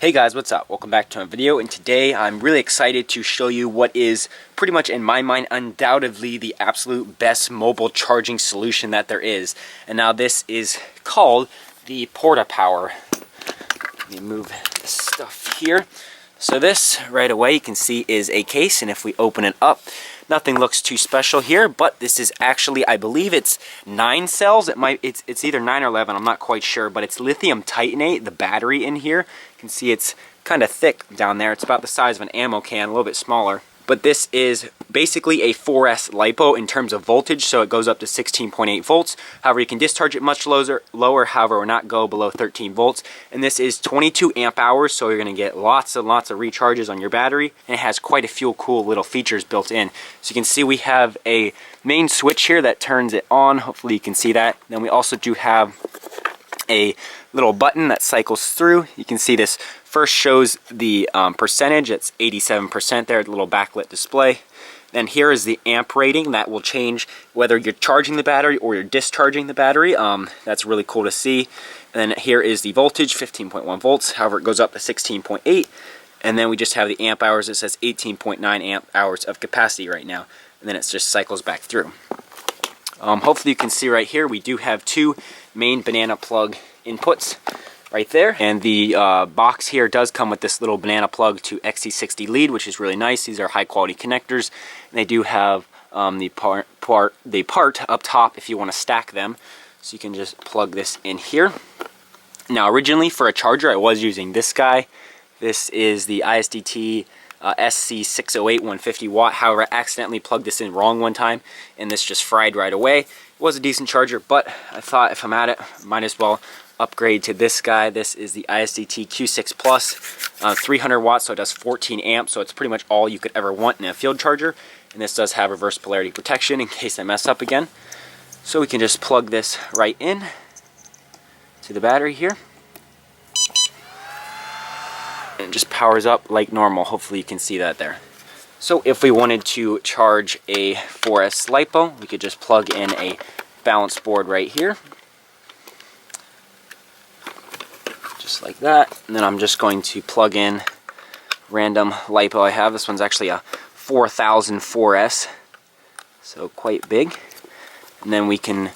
Hey guys, what's up? Welcome back to a video, and today I'm really excited to show you what is pretty much, in my mind, undoubtedly the absolute best mobile charging solution that there is. And now this is called the Porta Power. Let me move this stuff here. So this, right away, you can see is a case, and if we open it up, nothing looks too special here, but this is actually, I believe it's 9 cells. It's either 9 or 11, I'm not quite sure, but it's lithium titanate, the battery in here. You can see it's kind of thick down there. It's about the size of an ammo can, a little bit smaller. But this is basically a 4S LiPo in terms of voltage, so it goes up to 16.8 volts. However, you can discharge it much lower, however, or not go below 13 volts. And this is 22 amp hours, so you're going to get lots and lots of recharges on your battery. And it has quite a few cool little features built in. So you can see we have a main switch here that turns it on. Hopefully you can see that. Then we also do have a little button that cycles through. You can see this first shows the percentage. It's 87% there, the little backlit display. Then here is the amp rating that will change whether you're charging the battery or you're discharging the battery. That's really cool to see. And then here is the voltage, 15.1 volts. However, it goes up to 16.8. And then we just have the amp hours. It says 18.9 amp hours of capacity right now. And then it just cycles back through. Hopefully you can see right here, we do have 2 main banana plug inputs right there, and the box here does come with this little banana plug to XC60 lead, which is really nice. These are high quality connectors, and they do have the part up top if you want to stack them, so you can just plug this in here. Now originally for a charger I was using this guy. This is the ISDT SC608 150 watt. However, I accidentally plugged this in wrong one time and this just fried right away. It was a decent charger, but I thought if I'm at it, might as well upgrade to this guy. This is the ISDT Q6 Plus, 300 watts, so it does 14 amps, so it's pretty much all you could ever want in a field charger. And this does have reverse polarity protection in case I mess up again. So we can just plug this right in to the battery here. And it just powers up like normal. Hopefully you can see that there. So if we wanted to charge a 4S LiPo, we could just plug in a balance board right here. Just like that. And then I'm just going to plug in random LiPo I have. This one's actually a 4000 4S, so quite big. And then we can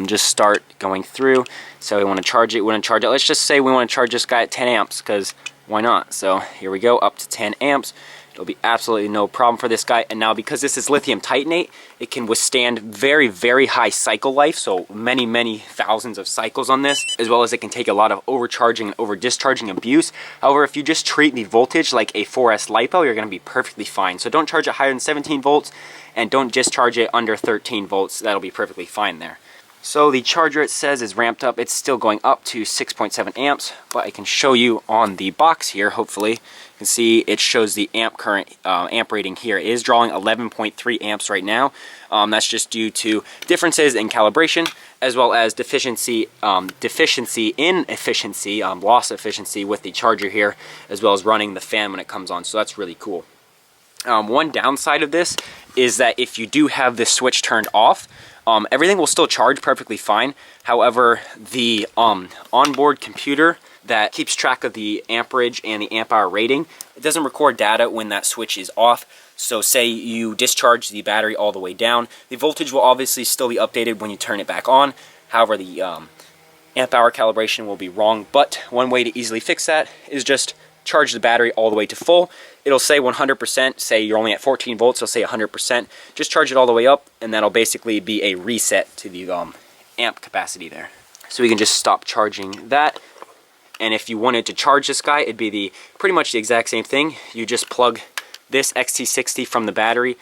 just start going through. So we want to charge it, let's just say we want to charge this guy at 10 amps, because why not? So here we go, up to 10 amps. It'll be absolutely no problem for this guy. And now because this is lithium titanate, it can withstand very, very high cycle life, so many, many thousands of cycles on this, as well as it can take a lot of overcharging and over discharging abuse. However, if you just treat the voltage like a 4S LiPo, you're going to be perfectly fine. So don't charge it higher than 17 volts and don't discharge it under 13 volts. That'll be perfectly fine there. So the charger, it says, is ramped up. It's still going up to 6.7 amps, but I can show you on the box here, hopefully. You can see it shows the amp current, amp rating here. It is drawing 11.3 amps right now. That's just due to differences in calibration, as well as deficiency in efficiency, loss efficiency with the charger here, as well as running the fan when it comes on. So that's really cool. One downside of this is that if you do have this switch turned off, everything will still charge perfectly fine. However, the onboard computer that keeps track of the amperage and the amp hour rating, it doesn't record data when that switch is off. So say you discharge the battery all the way down, the voltage will obviously still be updated when you turn it back on. However, the amp hour calibration will be wrong. But one way to easily fix that is just charge the battery all the way to full. It'll say 100%, say you're only at 14 volts, it'll say 100%. Just charge it all the way up, and that'll basically be a reset to the amp capacity there. So we can just stop charging that. And if you wanted to charge this guy, it'd be pretty much the exact same thing. You just plug this XT60 from the battery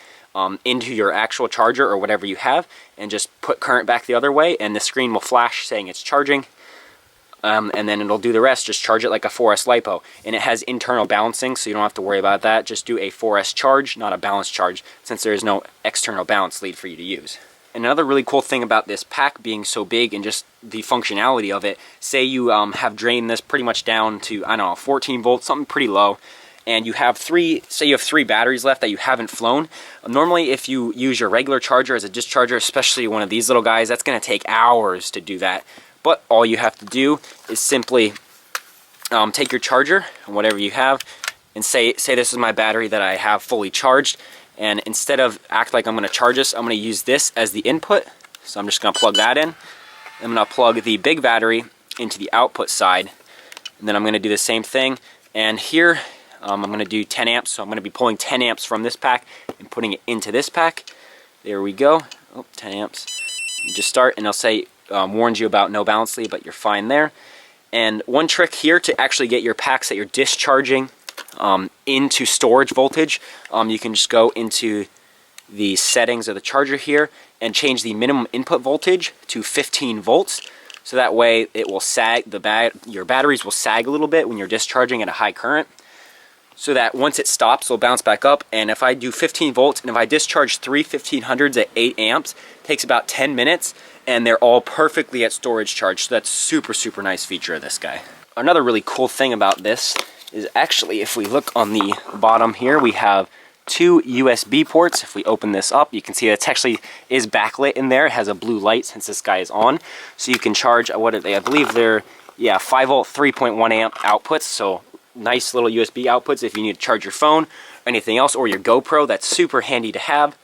into your actual charger or whatever you have, and just put current back the other way, and the screen will flash saying it's charging. And then it'll do the rest. Just charge it like a 4S LiPo. And it has internal balancing, so you don't have to worry about that. Just do a 4S charge, not a balance charge, since there is no external balance lead for you to use. Another really cool thing about this pack being so big and just the functionality of it, say you have drained this pretty much down to, I don't know, 14 volts, something pretty low, and you have say you have 3 batteries left that you haven't flown. Normally, if you use your regular charger as a discharger, especially one of these little guys, that's going to take hours to do that. But all you have to do is simply take your charger, whatever you have, and say this is my battery that I have fully charged, and instead of act like I'm going to charge this, I'm going to use this as the input. So I'm just going to plug that in. I'm going to plug the big battery into the output side, and then I'm going to do the same thing. And here I'm going to do 10 amps, so I'm going to be pulling 10 amps from this pack and putting it into this pack. There we go. Oh, 10 amps. You just start, and it'll say warns you about no balance lead, but you're fine there. And one trick here to actually get your packs that you're discharging into storage voltage, you can just go into the settings of the charger here and change the minimum input voltage to 15 volts. So that way it will sag, your batteries will sag a little bit when you're discharging at a high current, so that once it stops, it'll bounce back up. And if I do 15 volts, and if I discharge 3 1500s at 8 amps, it takes about 10 minutes, and they're all perfectly at storage charge. So that's super, super nice feature of this guy. Another really cool thing about this is actually, if we look on the bottom here, we have 2 USB ports. If we open this up, you can see that it actually is backlit in there. It has a blue light since this guy is on. So you can charge, what are they? I believe they're, 5 volt, 3.1 amp outputs. So nice little USB outputs if you need to charge your phone or anything else, or your GoPro. That's super handy to have.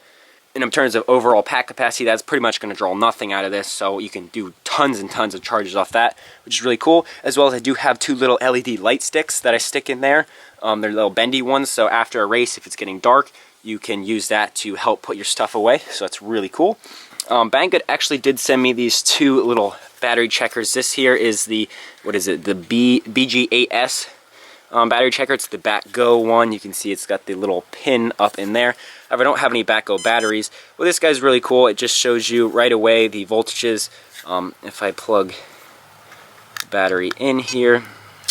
And in terms of overall pack capacity, that's pretty much going to draw nothing out of this, so you can do tons and tons of charges off that, which is really cool. As well as I do have 2 little LED light sticks that I stick in there. They're little bendy ones, so after a race, if it's getting dark, you can use that to help put your stuff away, so that's really cool. Banggood actually did send me these 2 little battery checkers. This here is the, the BG8S battery checker. It's the BackGo one. You can see it's got the little pin up in there. However, I don't have any BackGo batteries. Well, this guy's really cool. It just shows you right away the voltages. If I plug the battery in here,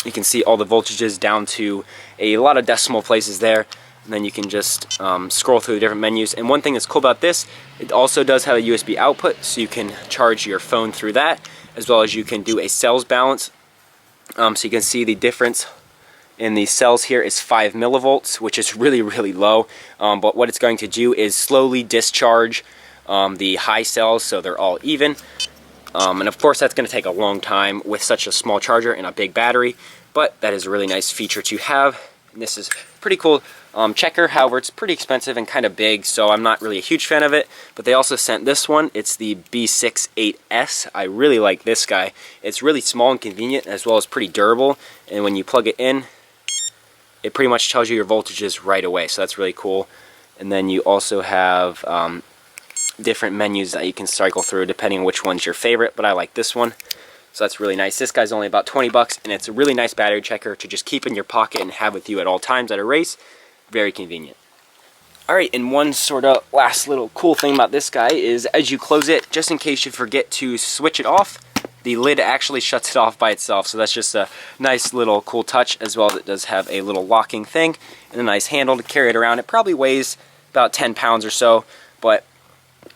you can see all the voltages down to a lot of decimal places there. And then you can just scroll through the different menus. And one thing that's cool about this, it also does have a USB output, so you can charge your phone through that, as well as you can do a cells balance. So you can see the difference in the cells here is 5 millivolts, which is really, really low. But what it's going to do is slowly discharge the high cells so they're all even. And of course, that's going to take a long time with such a small charger and a big battery. But that is a really nice feature to have. And this is pretty cool checker. However, it's pretty expensive and kind of big, so I'm not really a huge fan of it. But they also sent this one. It's the B68S. I really like this guy. It's really small and convenient, as well as pretty durable. And when you plug it in, it pretty much tells you your voltages right away, so that's really cool. And then you also have different menus that you can cycle through depending on which one's your favorite, but I like this one, so that's really nice. This guy's only about 20 bucks, and it's a really nice battery checker to just keep in your pocket and have with you at all times at a race. Very convenient. Alright, and one sort of last little cool thing about this guy is as you close it, just in case you forget to switch it off, the lid actually shuts it off by itself, so that's just a nice little cool touch, as well as it does have a little locking thing and a nice handle to carry it around. It probably weighs about 10 pounds or so, but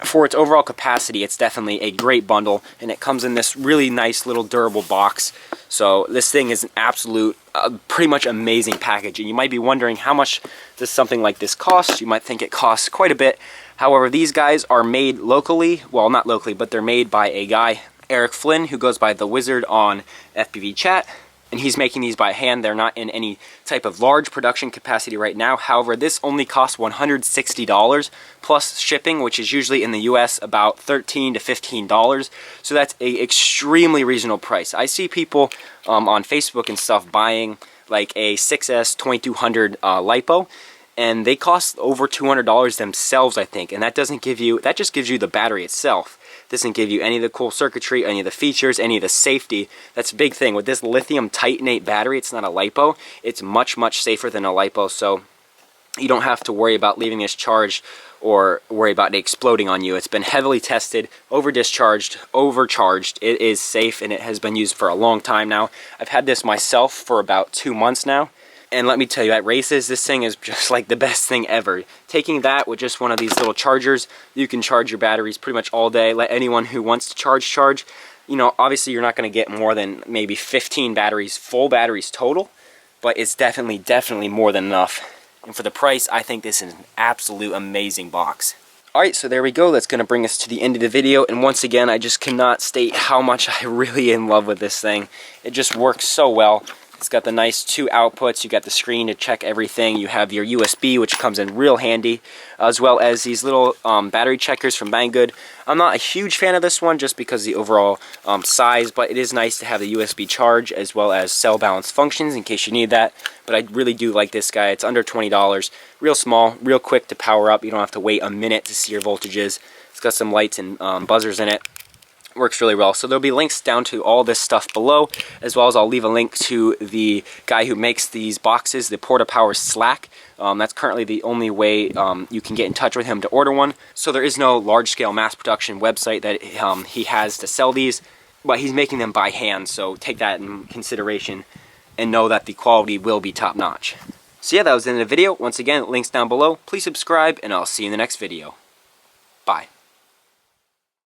for its overall capacity, it's definitely a great bundle, and it comes in this really nice little durable box. So this thing is an absolute, pretty much amazing package, and you might be wondering how much does something like this cost. You might think it costs quite a bit. However, these guys are made locally, well, not locally, but they're made by a guy, Eric Flynn, who goes by thewizard on FPV Chat, and he's making these by hand. They're not in any type of large production capacity right now. However, this only costs $160 plus shipping, which is usually in the US about $13 to $15. So that's a extremely reasonable price. I see people on Facebook and stuff buying like a 6S 2200 LiPo, and they cost over $200 themselves, I think. And that doesn't give you, that just gives you the battery itself. Doesn't give you any of the cool circuitry, any of the features, any of the safety. That's a big thing. With this lithium titanate battery, it's not a LiPo. It's much, much safer than a LiPo, so you don't have to worry about leaving this charged or worry about it exploding on you. It's been heavily tested, over-discharged, overcharged. It is safe, and it has been used for a long time now. I've had this myself for about 2 months now. And let me tell you, at races, this thing is just like the best thing ever. Taking that with just one of these little chargers, you can charge your batteries pretty much all day. Let anyone who wants to charge. You know, obviously you're not going to get more than maybe 15 batteries, full batteries total, but it's definitely more than enough. And for the price, I think this is an absolute amazing box. Alright, so there we go. That's going to bring us to the end of the video. And once again, I just cannot state how much I really am in love with this thing. It just works so well. It's got the nice 2 outputs. You got the screen to check everything. You have your USB, which comes in real handy, as well as these little battery checkers from Banggood. I'm not a huge fan of this one just because of the overall size, but it is nice to have the USB charge as well as cell balance functions in case you need that. But I really do like this guy. It's under $20. Real small, real quick to power up. You don't have to wait a minute to see your voltages. It's got some lights and buzzers in it. Works really well. So there'll be links down to all this stuff below, as well as I'll leave a link to the guy who makes these boxes, the Porta Power Slack. That's currently the only way you can get in touch with him to order one. So there is no large-scale mass production website that he has to sell these, but he's making them by hand, so take that in consideration and know that the quality will be top-notch. So yeah, that was the end of the video. Once again, links down below. Please subscribe, and I'll see you in the next video. Bye.